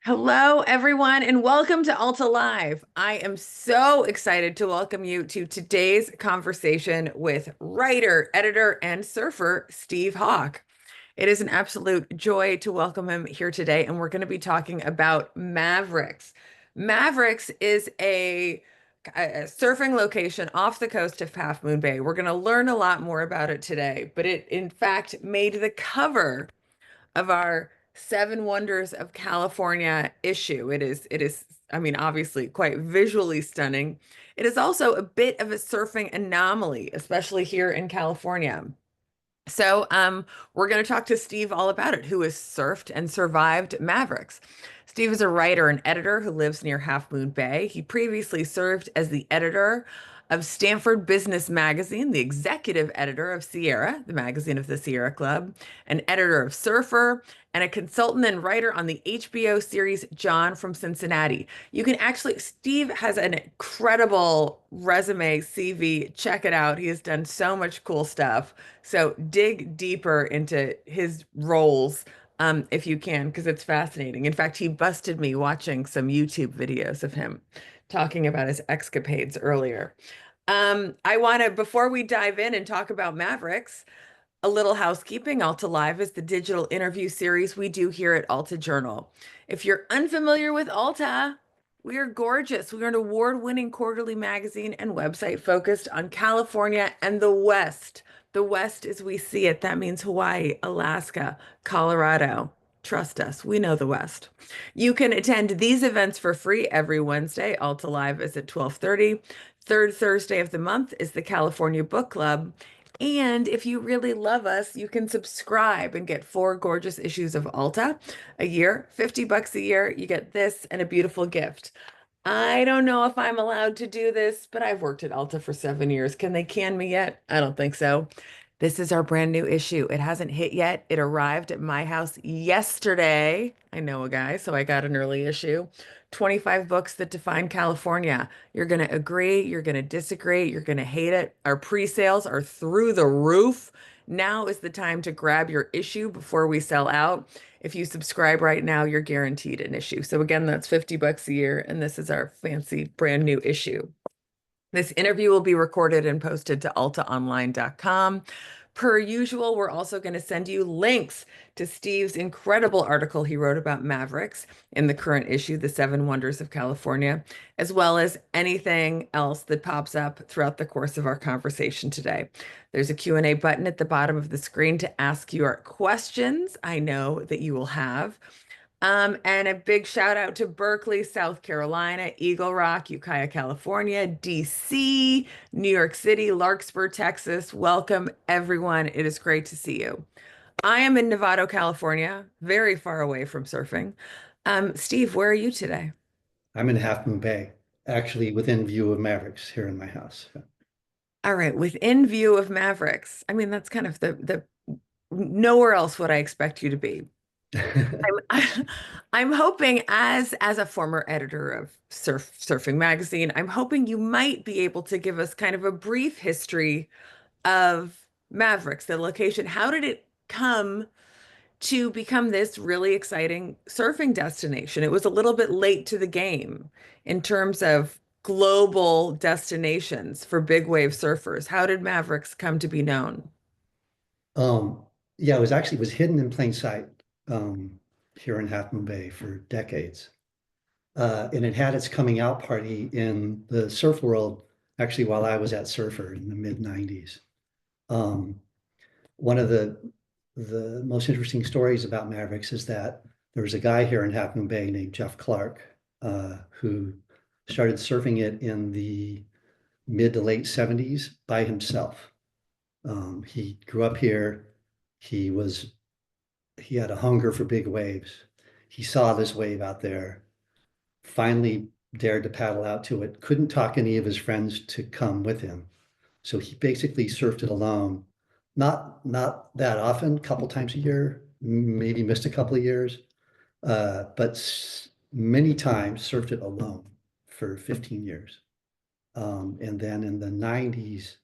Hello, everyone, and welcome to Alta Live. I am so excited to welcome you to today's conversation with writer, editor, and surfer Steve Hawk. It is an absolute joy to welcome him here today, and we're going to be talking about Mavericks. Mavericks is a surfing location off the coast of Half Moon Bay. We're going to learn a lot more about it today, but it, in fact, made the cover of our Seven Wonders of California issue. I mean, obviously quite visually stunning. It is also a bit of a surfing anomaly, especially here in California. We're going to talk to Steve all about it, who has surfed and survived Mavericks. Steve is a writer and editor who lives near Half Moon Bay. He previously served as the editor of Stanford Business Magazine, the executive editor of Sierra, the magazine of the Sierra Club, an editor of Surfer, and a consultant and writer on the HBO series John from Cincinnati. Steve has an incredible resume, CV. Check it out. He has done so much cool stuff. So dig deeper into his roles if you can, because it's fascinating. In fact, he busted me watching some YouTube videos of him talking about his escapades earlier. Before we dive in and talk about Mavericks, a little housekeeping. Alta Live is the digital interview series we do here at Alta Journal. If you're unfamiliar with Alta, we are gorgeous. We are an award-winning quarterly magazine and website focused on California and the West. The West as we see it. That means Hawaii, Alaska, Colorado. Trust us, we know the West. You can attend these events for free every Wednesday. Alta Live is at 12:30. Third Thursday of the month is the California Book Club. And if you really love us, you can subscribe and get 4 gorgeous issues of Alta a year, $50 a year. You get this and a beautiful gift. I don't know if I'm allowed to do this, but I've worked at Alta for 7 years. Can they can me yet? I don't think so. This is our brand new issue. It hasn't hit yet. It arrived at my house yesterday. I know a guy, so I got an early issue. 25 books that define California. You're going to agree, you're going to disagree, you're going to hate it. Our pre-sales are through the roof. Now is the time to grab your issue before we sell out. If you subscribe right now, you're guaranteed an issue. So again, that's $50 a year, and this is our fancy brand new issue. This interview will be recorded and posted to altaonline.com. Per usual, we're also going to send you links to Steve's incredible article he wrote about Mavericks in the current issue, The Seven Wonders of California, as well as anything else that pops up throughout the course of our conversation today. There's a Q&A button at the bottom of the screen to ask your questions. I know that you will have. And a big shout out to Berkeley, South Carolina, Eagle Rock, Ukiah, California, DC, New York City, Larkspur, Texas. Welcome, everyone. It is great to see you. I am in Novato, California, very far away from surfing. Steve, where are you today? I'm in Half Moon Bay, actually within view of Mavericks here in my house. All right, within view of Mavericks. I mean, that's kind of the nowhere else would I expect you to be. I'm hoping as a former editor of Surfing Magazine, I'm hoping you might be able to give us kind of a brief history of Mavericks, the location. How did it come to become this really exciting surfing destination? It was a little bit late to the game in terms of global destinations for big wave surfers. How did Mavericks come to be known? Um, yeah, it was hidden in plain sight here in Half Moon Bay for decades. And it had its coming out party in the surf world actually while I was at Surfer in the mid 90s. Um, One of the most interesting stories about Mavericks is that there was a guy here in Half Moon Bay named Jeff Clark who started surfing it in the mid to late 70s by himself. He grew up here. He was he had a hunger for big waves. He saw this wave out there, finally dared to paddle out to it, couldn't talk any of his friends to come with him. So he basically surfed it alone. Not that often, a couple times a year, maybe missed a couple of years, but many times surfed it alone for 15 years. And then in the 90s,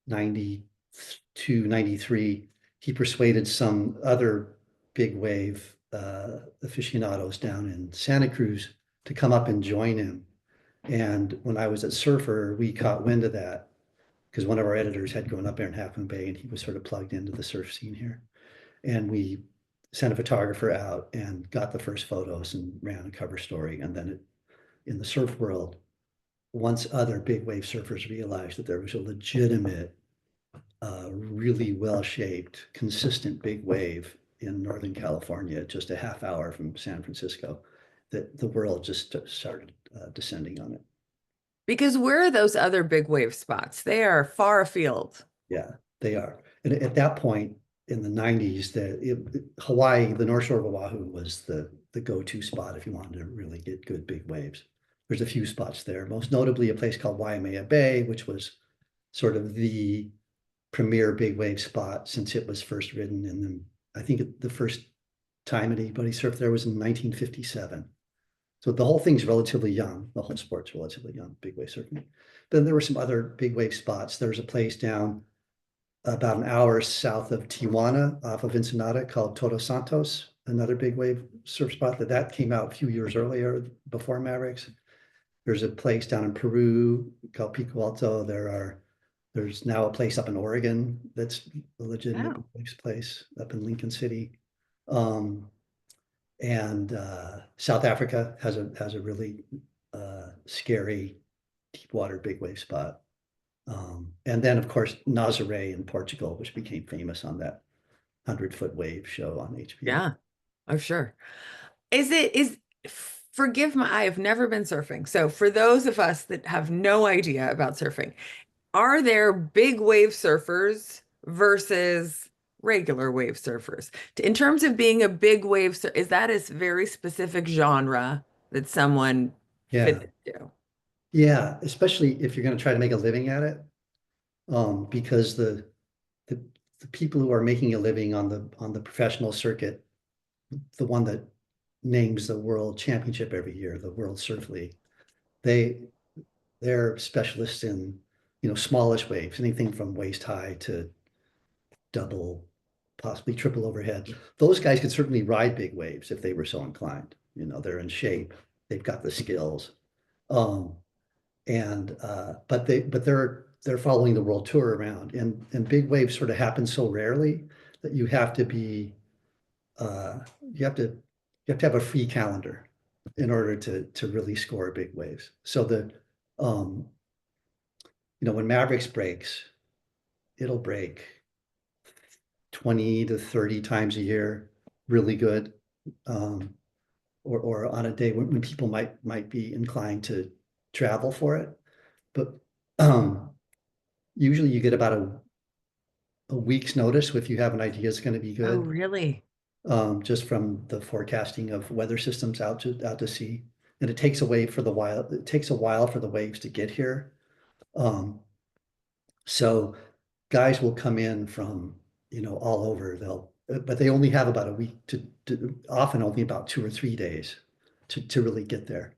92, 93, he persuaded some other big wave aficionados down in Santa Cruz to come up and join him. And when I was at Surfer, we caught wind of that because one of our editors had grown up there in Half Moon Bay and he was sort of plugged into the surf scene here. And we sent a photographer out and got the first photos and ran a cover story. And then in the surf world, once other big wave surfers realized that there was a legitimate, really well-shaped, consistent big wave in Northern California, just a half hour from San Francisco, that the world just started descending on it. Because where are those other big wave spots? They are far afield. Yeah, they are. And at that point in the 90s, Hawaii, the North Shore of Oahu was the go-to spot if you wanted to really get good big waves. There's a few spots there, most notably a place called Waimea Bay, which was sort of the premier big wave spot since it was first ridden. And then I think the first time anybody surfed there was in 1957. So the whole thing's relatively young. The whole sport's relatively young, big wave surfing. Then there were some other big wave spots. There's a place down about an hour south of Tijuana off of Ensenada called Todos Santos, another big wave surf spot that came out a few years earlier before Mavericks. There's a place down in Peru called Pico Alto. There's now a place up in Oregon that's a legitimate Oh, place up in Lincoln City. And South Africa has a really scary deep water big wave spot. And then of course Nazaré in Portugal, which became famous on that 100-foot wave show on HBO. yeah. Oh, sure. Forgive my, I have never been surfing. So for those of us that have no idea about surfing, are there big wave surfers versus regular wave surfers? In terms of being a big wave, is that a very specific genre that someone Yeah, fits into? yeah, especially if you're going to try to make a living at it, because the the people who are making a living on the professional circuit, the one that names the world championship every year, the World Surf League, they they're specialists in, smallish waves, anything from waist high to double, possibly triple overhead. Those guys could certainly ride big waves if they were so inclined. They're in shape, they've got the skills. Um, and but they're following the world tour around, and big waves sort of happen so rarely that uh, you have to you have to have a free calendar in order to really score big waves. So um, when Mavericks breaks, it'll break 20 to 30 times a year, really good. Um, or on a day when people might be inclined to travel for it. But um, usually you get about a week's notice if you have an idea it's going to be Oh, good, really? just from the forecasting of weather systems out to sea. And it takes a while for the waves to get here. Um, so guys will come in from, all over. But they only have about a week often only about 2 or 3 days to really get there.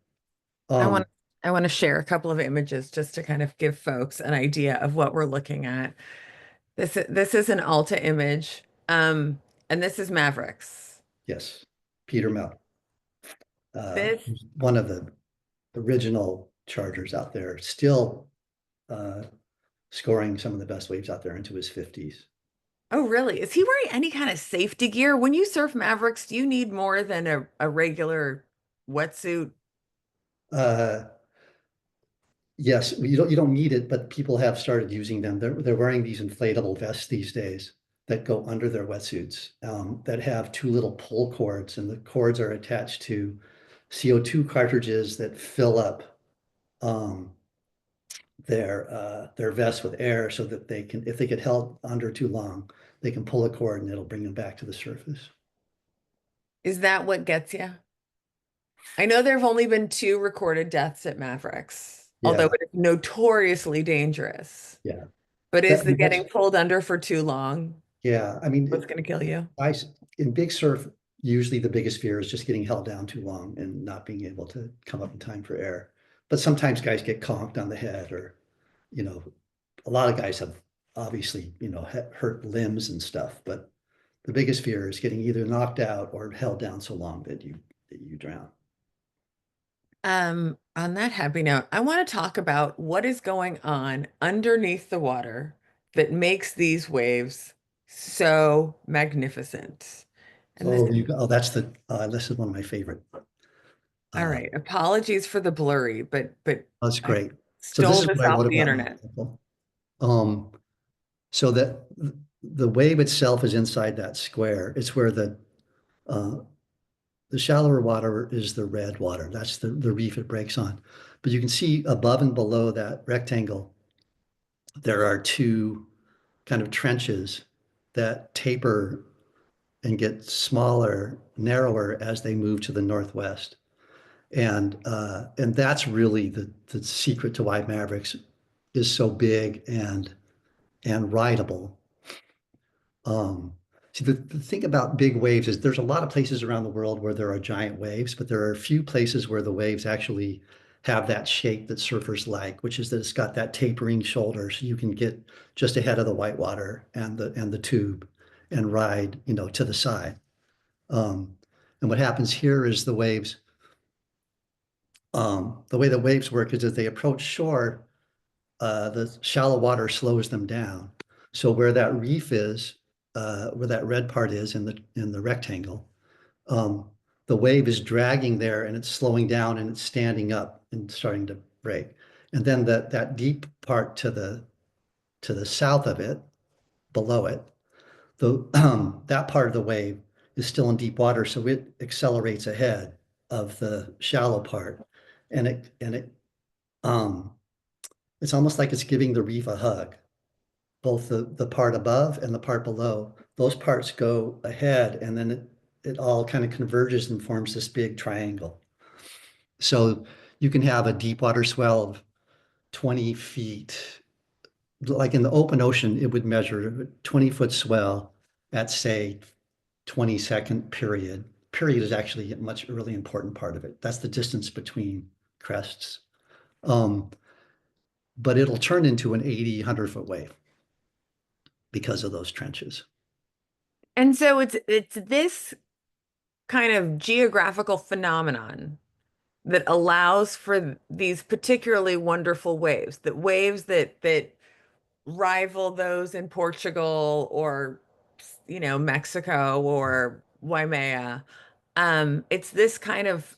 I want Um, I want to share a couple of images just to kind of give folks an idea of what we're looking at. This is an Alta image, and this is Mavericks. yes, Peter Mel, This, one of the original chargers out there, still uh, scoring some of the best waves out there into his 50s. oh, really? Is he wearing any kind of safety gear? When you surf Mavericks, do you need more than a regular wetsuit? Uh, yes, you don't need it, but people have started using them. They're wearing these inflatable vests these days that go under their wetsuits, that have two little pull cords, and the cords are attached to CO2 cartridges that fill up um, their vest with air so that they can, if they get held under too long, they can pull a cord and it'll bring them back to the surface. Is that what gets you? I know there have only been two recorded deaths at Mavericks, although Yeah, it is notoriously dangerous. yeah. But That, is I the mean, that's getting pulled under for too long yeah. I mean, what's going to kill you? in big surf, usually the biggest fear is just getting held down too long and not being able to come up in time for air. But sometimes guys get conked on the head, or you know, a lot of guys have obviously hurt limbs and stuff, but the biggest fear is getting either knocked out or held down so long that you drown. On that happy note, I want to talk about what is going on underneath the water that makes these waves so magnificent. And this, That's this is one of my favorite. all Uh, right, apologies for the blurry, but that's I great. So this stole is this what I off wrote the about in the internet. article. Um, so that the wave itself is inside that square. It's where uh, the shallower water is the red water. That's the reef it breaks on. But you can see above and below that rectangle, there are two kind of trenches that taper and get smaller, narrower as they move to the northwest. And that's really the secret to why Mavericks is so big and rideable. Um, See, the thing about big waves is there's a lot of places around the world where there are giant waves, but there are a few places where the waves actually have that shape that surfers like, which is that it's got that tapering shoulder, so you can get just ahead of the whitewater and the tube and ride, to the side. Um, and what happens here is the way the waves work is as they approach shore, the shallow water slows them down. So where that reef is, where that red part is in the rectangle, um, the wave is dragging there and it's slowing down and it's standing up and starting to break. And then that deep part to the south of it, below it, that part of the wave is still in deep water, so it accelerates ahead of the shallow part, and um, it's almost like it's giving the reef a hug. Both the part above and the part below, those parts go ahead, and then it all kind of converges and forms this big triangle. So you can have a deep water swell of 20 feet. Like in the open ocean, it would measure a 20-foot swell at, say, 20-second period. Period is actually a much really important part of it. That's the distance between crests. Um, but it'll turn into an 80, 100-foot wave because of those trenches. And so it's this kind of geographical phenomenon that allows for these particularly wonderful waves, that waves that rival those in Portugal or Mexico or Waimea. It's this kind of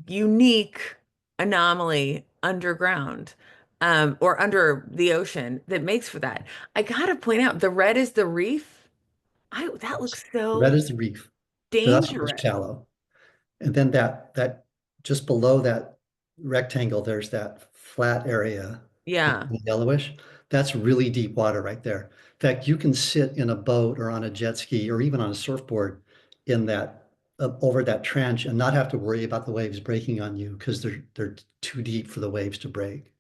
unique anomaly underground, or under the ocean that makes for that. I gotta point out, the red is the reef. That looks Red so is the reef. So that's where it's dangerous. shallow. And then that just below that rectangle, there's that flat area, Yeah. yellowish. That's really deep water right there. In fact, you can sit in a boat or on a jet ski or even on a surfboard in that over that trench and not have to worry about the waves breaking on you because they're too deep for the waves to break.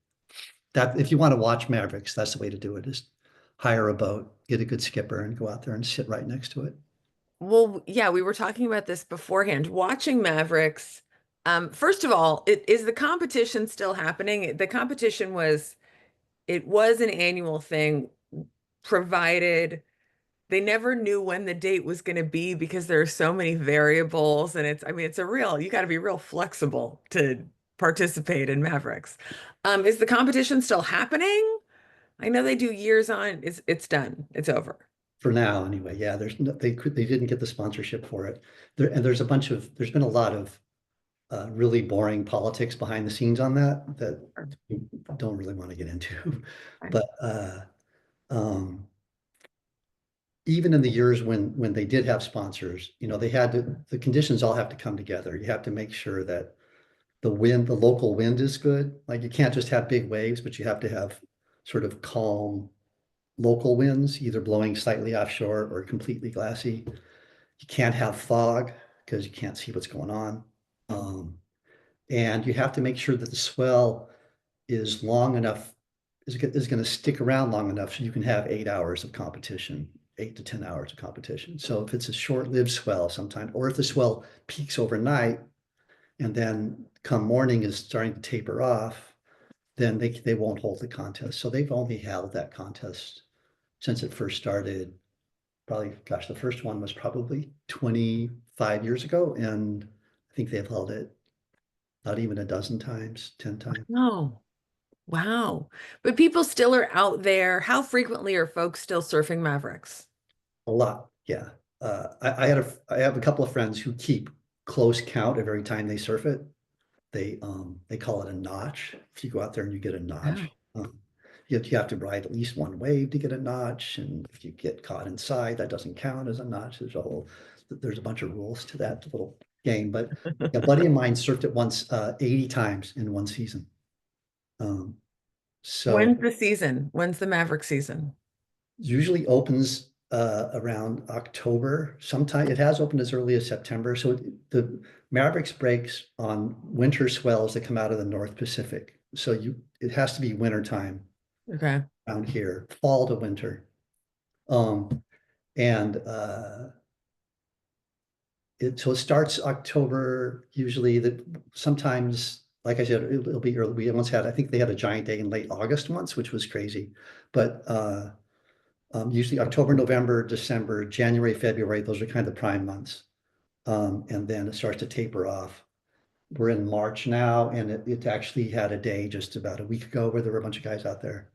That if you want to watch Mavericks, that's the way to do it, is hire a boat, get a good skipper, and go out there and sit right next to it. Well, yeah, we were talking about this beforehand. Watching Mavericks, first of all, is the competition still happening? The competition it was an annual thing, provided they never knew when the date was going to be because there are so many variables, and I mean, you got to be real flexible to participate in Mavericks. Is the competition still happening? I know they do years on. It's done. It's over. For now, anyway. Yeah, they didn't get the sponsorship for it. There's been a lot of really boring politics behind the scenes on that we don't really want to get into. But even in the years when they did have sponsors, the conditions all have to come together. You have to make sure that the local wind is good. Like you can't just have big waves, but you have to have sort of calm local winds, either blowing slightly offshore or completely glassy. You can't have fog because you can't see what's going on. Um, and you have to make sure that the swell is long enough, is going to stick around long enough so you can have 8 hours of competition, 8 to 10 hours of competition. So if it's a short-lived swell sometimes, or if the swell peaks overnight and then come morning is starting to taper off, then they won't hold the contest. So they've only held that contest since it first started probably, gosh, the first one was probably 25 years ago, and I think they've held it not even a dozen times, 10 times. Oh, wow. But people still are out there. How frequently are folks still surfing Mavericks? A lot, yeah. I have a couple of friends who keep close count of every time they surf it. They call it a notch. If you go out there and you get a Wow. notch, you have to ride at least one wave to get a notch, and if you get caught inside, that doesn't count as a notch. There's a bunch of rules to that little game. But a buddy of mine surfed it once, 80 times in one season. Um, so When's the season? When's the Maverick season? usually opens around October. Sometime it has opened as early as September. So the Mavericks breaks on winter swells that come out of the North Pacific. So it has to be winter time Okay. around here, fall to winter. Um, and so it starts October usually. That sometimes, like I said, it'll be early. We once had, I think they had a giant day in late August once, which was crazy. But usually October, November, December, January, February, those are kind of the prime months. And then it starts to taper off. We're in March now, and it actually had a day just about a week ago where there were a bunch of guys out there.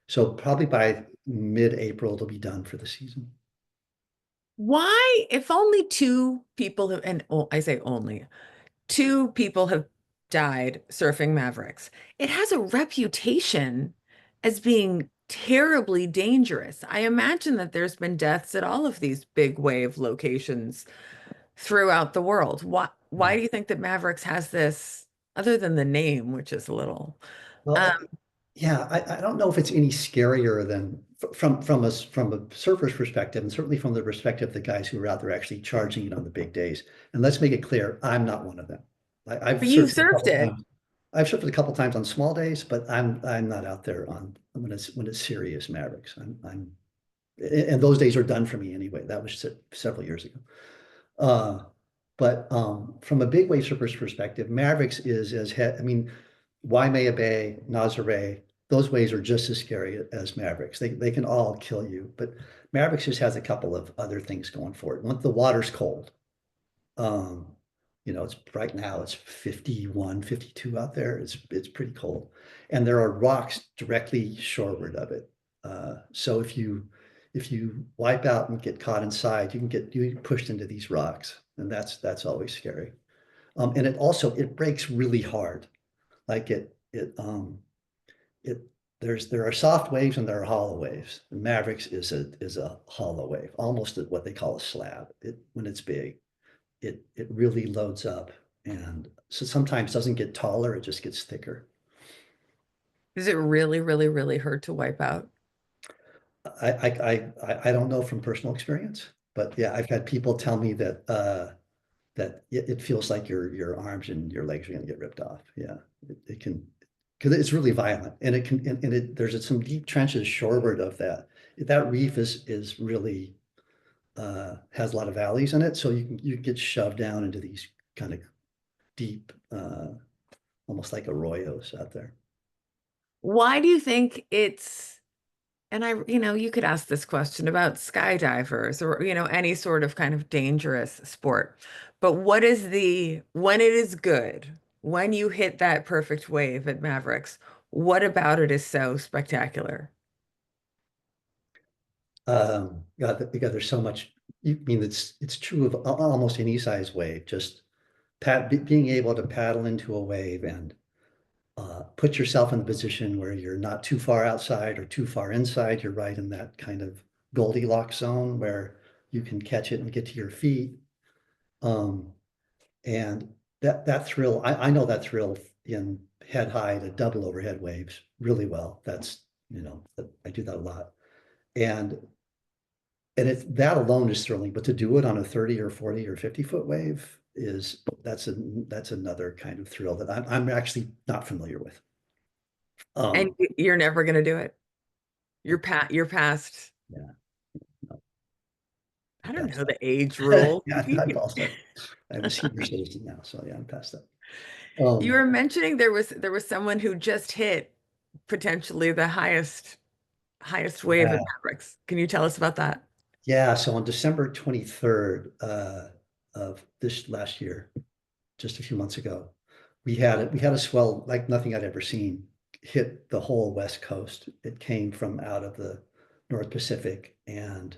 So probably by mid-April, it'll be done for the season. Why, if only two people have, and I say only, two people have died surfing Mavericks, it has a reputation as being terribly dangerous. I imagine that there's been deaths at all of these big wave locations throughout the world. Why do you think that Mavericks has this, other than the name, which is a little, Well, um, yeah, I don't know if it's any scarier than from a surfer's perspective, and certainly from the perspective of the guys who are out there actually charging it on the big days. And let's make it clear, I'm not one of them. I've but you surfed a surfed couple it. times. I've surfed it a couple times on small days, but I'm not out there on when it's serious Mavericks. And those days are done for me anyway. That was several years ago. Uh, but from a big wave surfer's perspective, Mavericks is I mean, Waimea Bay, Nazare, those waves are just as scary as Mavericks. They can all kill you, but Mavericks just has a couple of other things going for it. Once the water's cold, um, it's right now it's 51, 52 out there. It's pretty cold. And there are rocks directly shoreward of it. So if you wipe out and get caught inside, you get pushed into these rocks, and that's always scary. And it breaks really hard. Like it there are soft waves and there are hollow waves. And Mavericks is a hollow wave, almost what they call a slab. When it's big, it really loads up, and so sometimes doesn't get taller, it just gets thicker. Does it really, really, really hurt to wipe out? I don't know from personal experience, but yeah, I've had people tell me that it feels like your arms and your legs are going to get ripped off. Yeah, it can, because it's really violent, and it can and it there's some deep trenches shoreward of that. That reef is really has a lot of valleys in it, so you get shoved down into these kind of deep, almost like arroyos out there. Why do you think it's, and you could ask this question about skydivers or, any sort of kind of dangerous sport. But when it is good, when you hit that perfect wave at Mavericks, what about it is so spectacular? God, there's so much. You mean it's true of almost any size wave. Just being able to paddle into a wave and put yourself in the position where you're not too far outside or too far inside. You're right in that kind of Goldilocks zone where you can catch it and get to your feet. Um, and that thrill, I know that thrill in head high to double overhead waves really well. I do that a lot. And that alone is thrilling, but to do it on a 30 or 40 or 50-foot wave that's another kind of thrill that I'm actually not familiar with. And Um, you're never going to do it. You're past, yeah, no, I I'm don't past know, the age that. rule. Yeah, I'm past that. I'm a senior citizen now, so yeah, I'm past that. You Um, were mentioning there was someone who just hit potentially the highest wave at yeah, Mavericks. Can you tell us about that? Yeah, so on December 23rd of this last year, just a few months ago, we had a swell like nothing I'd ever seen hit the whole West Coast. It came from out of the North Pacific and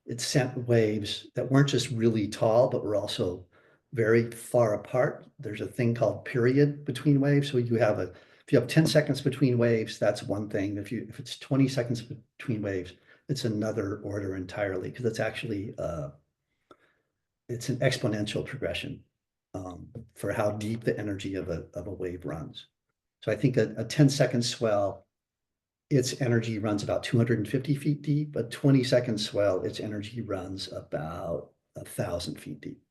it sent waves that weren't just really tall, but were also very far apart. There's a thing called period between waves. So if you have 10 seconds between waves, that's one thing. If it's 20 seconds between waves, it's another order entirely because it's an exponential progression for how deep the energy of a wave runs. So I think a 10-second swell, its energy runs about 250 feet deep. A 20-second swell, its energy runs about 1,000 feet deep.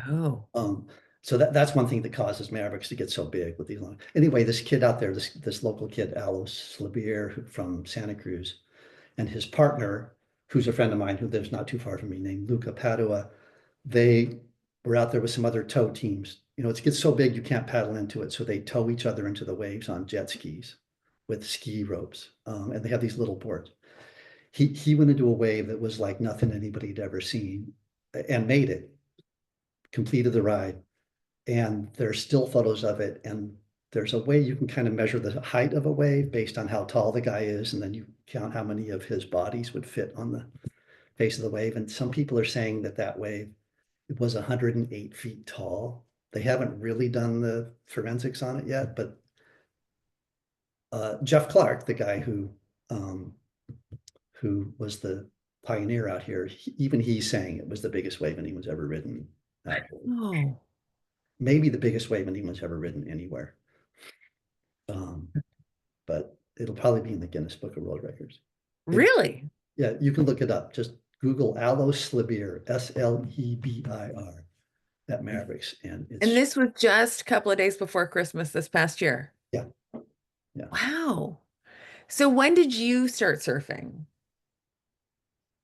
Oh, Um, so that's one thing that causes Mavericks to get so big with these long. Anyway, this kid out there, this local kid, Alois Slabier from Santa Cruz, and his partner, who's a friend of mine who lives not too far from me, named Luca Padua, they were out there with some other tow teams. You know, it gets so big you can't paddle into it, so they tow each other into the waves on jet skis with ski ropes, and they have these little boards. He went into a wave that was like nothing anybody had ever seen, and made it, completed the ride, and there's still photos of it. And there's a way you can kind of measure the height of a wave based on how tall the guy is, and then you count how many of his bodies would fit on the face of the wave. And some people are saying that that wave, it was 108 feet tall. They haven't really done the forensics on it yet, but Jeff Clark, the guy um, who was the pioneer out here, even he's saying it was the biggest wave anyone's ever ridden out here. oh, Maybe the biggest wave anyone's ever ridden anywhere. Um, but it'll probably be in the Guinness Book of World Records. It, really? yeah, you can look it up. Just Google Aloe Slibir, Slebir at Mavericks, and And it's this was just a couple of days before Christmas this past year. yeah, yeah. Wow. So when did you start surfing?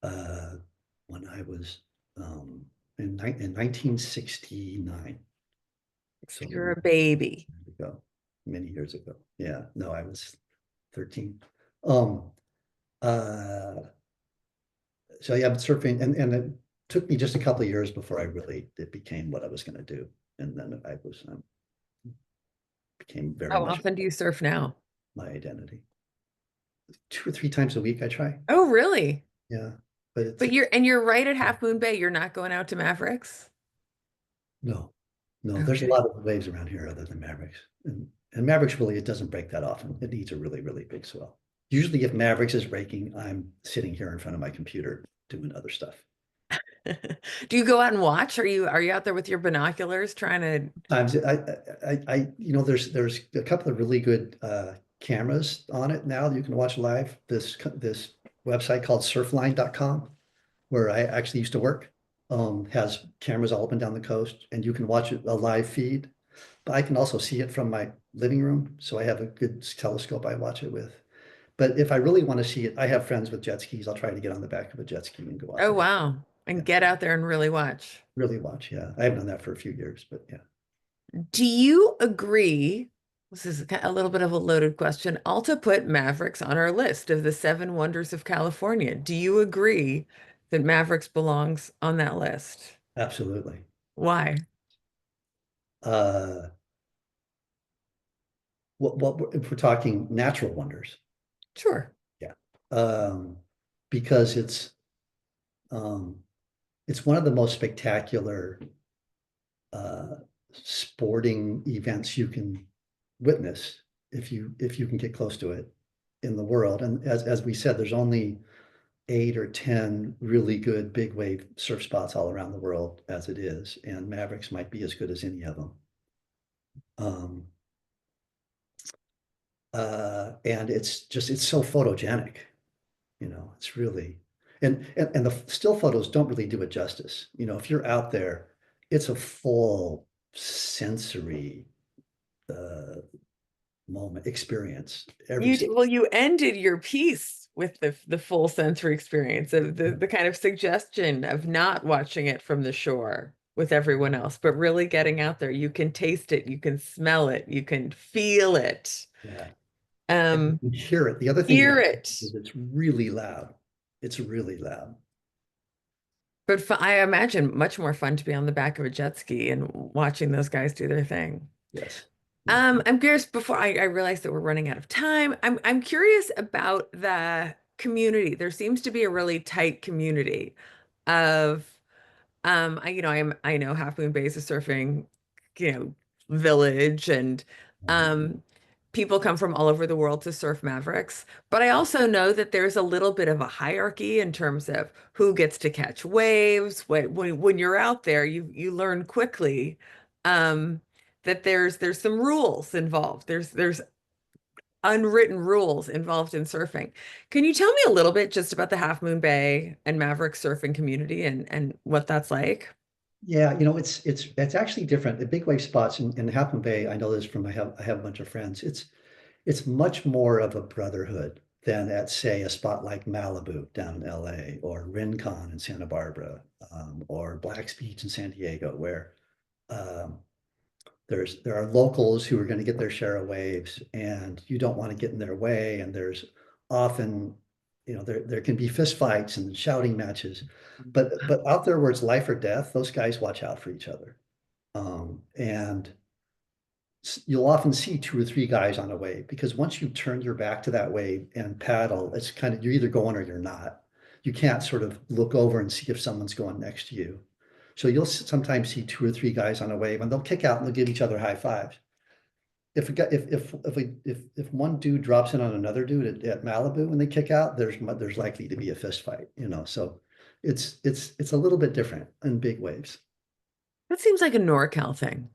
Uh, when I was in 1969, So so you're a baby. ago, many years ago. Yeah, no, I was 13. Um, uh, so yeah, but surfing, and it took me just a couple of years before it became what I was going to do, and then I was became very How much often do you surf now? my identity. 2 or 3 times a week I try. Oh, really? Yeah, but But you're right at Half Moon Bay. You're not going out to Mavericks? no, no. There's a Okay. lot of waves around here other than Mavericks, and Mavericks really it doesn't break that often. It needs a really really big swell. Usually, if Mavericks is breaking, I'm sitting here in front of my computer doing other stuff. Do you go out and watch? Are you out there with your binoculars trying to? Times there's a couple of really good cameras on it now that you can watch live. This website called surfline.com, where I actually used to work, has cameras all up and down the coast, and you can watch it a live feed. But I can also see it from my living room, so I have a good telescope I watch it with. But if I really want to see it, I have friends with jet skis. I'll try to get on the back of a jet ski and go out Oh, there. wow. Yeah, And get out there and really watch. really watch. Yeah, I haven't done that for a few years, but yeah, Do you agree? This is a little bit of a loaded question. Alta put Mavericks on our list of the seven wonders of California. Do you agree that Mavericks belongs on that list? absolutely. Why? Uh, what if we're talking natural wonders? Sure. Yeah, um, because um, it's one of the most spectacular uh, sporting events you can witness if you can get close to it in the world. And as we said, there's only 8 or 10 really good big wave surf spots all around the world as it is, and Mavericks might be as good as any of them. Um, and it's so photogenic, it's really and the still photos don't really do it justice. If you're out there, it's a full sensory uh, moment experience every Well, you ended your piece with the full sensory experience of the kind of suggestion of not watching it from the shore with everyone else, but really getting out there. You can taste it, you can smell it, you can feel it, yeah. And um, you hear it. The other thing hear about it it. is it's really loud. It's really loud. But I imagine much more fun to be on the back of a jet ski and watching those guys do their thing. Yes. Yeah. I'm curious before I realize that we're running out of time. I'm curious about the community. There seems to be a really tight community of I know Half Moon Bay is a surfing, you know, village and um people come from all over the world to surf Mavericks. But I also know that there's a little bit of a hierarchy in terms of who gets to catch waves. When you're out there, you learn quickly that there's some rules involved. There's unwritten rules involved in surfing. Can you tell me a little bit just about the Half Moon Bay and Maverick surfing community and what that's like? Yeah, it's actually different. The big wave spots in Half Moon Bay, I know this from I have a bunch of friends. It's much more of a brotherhood than at, say, a spot like Malibu down in LA or Rincon in Santa Barbara, or Black's Beach in San Diego, where um, there are locals who are going to get their share of waves, and you don't want to get in their way. And there's often, there can be fist fights and shouting matches, but out there where it's life or death, those guys watch out for each other. And you'll often see two or three guys on a wave because once you turn your back to that wave and paddle, it's kind of, you're either going or you're not. You can't sort of look over and see if someone's going next to you. So you'll sometimes see two or three guys on a wave and they'll kick out and they'll give each other high fives. If one dude drops in on another dude at Malibu when they kick out, there's likely to be a fist fight, So it's a little bit different in big waves. That seems like a NorCal thing.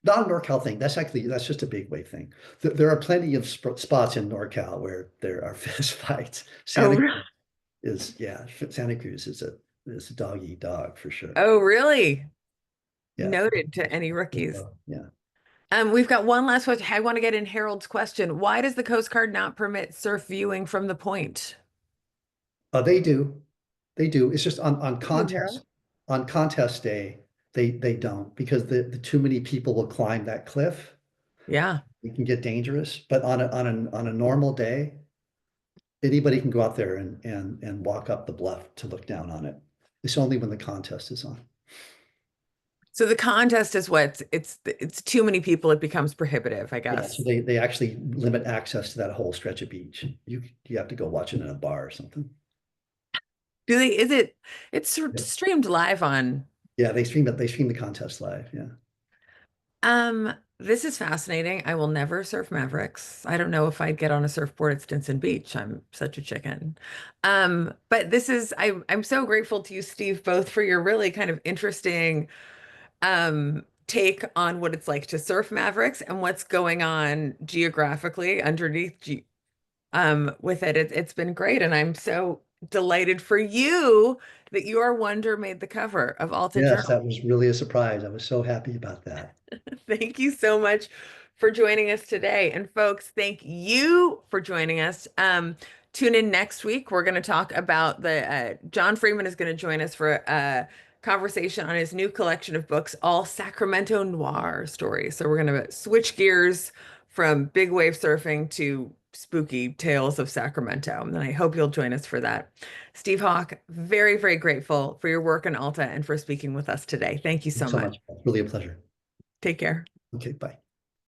Not a NorCal thing. That's just a big wave thing. There are plenty of spots in NorCal where there are fist fights. Oh, re- Santa Cruz is a dog eat dog for sure. oh, really? Yeah. Noted to any rookies. Yeah. We've got one last question. I want to get in Harold's question. Why does the Coast Guard not permit surf viewing from the point? They do. They do. It's just Oh, Harold? on contest day, they don't because the too many people will climb that cliff. Yeah. It can get dangerous. But on a normal day, anybody can go out there and walk up the bluff to look down on it. It's only when the contest is on. So the contest is what it's too many people, it becomes prohibitive, I Yeah, so guess. they actually limit access to that whole stretch of beach. You have to go watch it in a bar or something. Do they, is it, it's Yeah, streamed live on. yeah, they stream the contest live. Yeah. This is fascinating. I will never surf Mavericks. I don't know if I'd get on a surfboard at Stinson Beach. I'm such a chicken. But I'm so grateful to you, Steve, both for your really kind of interesting take on what it's like to surf Mavericks and what's going on geographically underneath with it. It's been great, and I'm so delighted for you that your wonder made the cover of Alta Yes, Journal. that was really a surprise. I was so happy about that. Thank you so much for joining us today. And folks, thank you for joining us. Tune in next week. We're going to talk about John Freeman is going to join us for a conversation on his new collection of books, all Sacramento noir stories. So we're going to switch gears from big wave surfing to spooky tales of Sacramento. And I hope you'll join us for that. Steve Hawk, very, very grateful for your work in Alta and for speaking with us today. Thank you so Thanks so much. much. Really a pleasure. Take care. Okay, bye.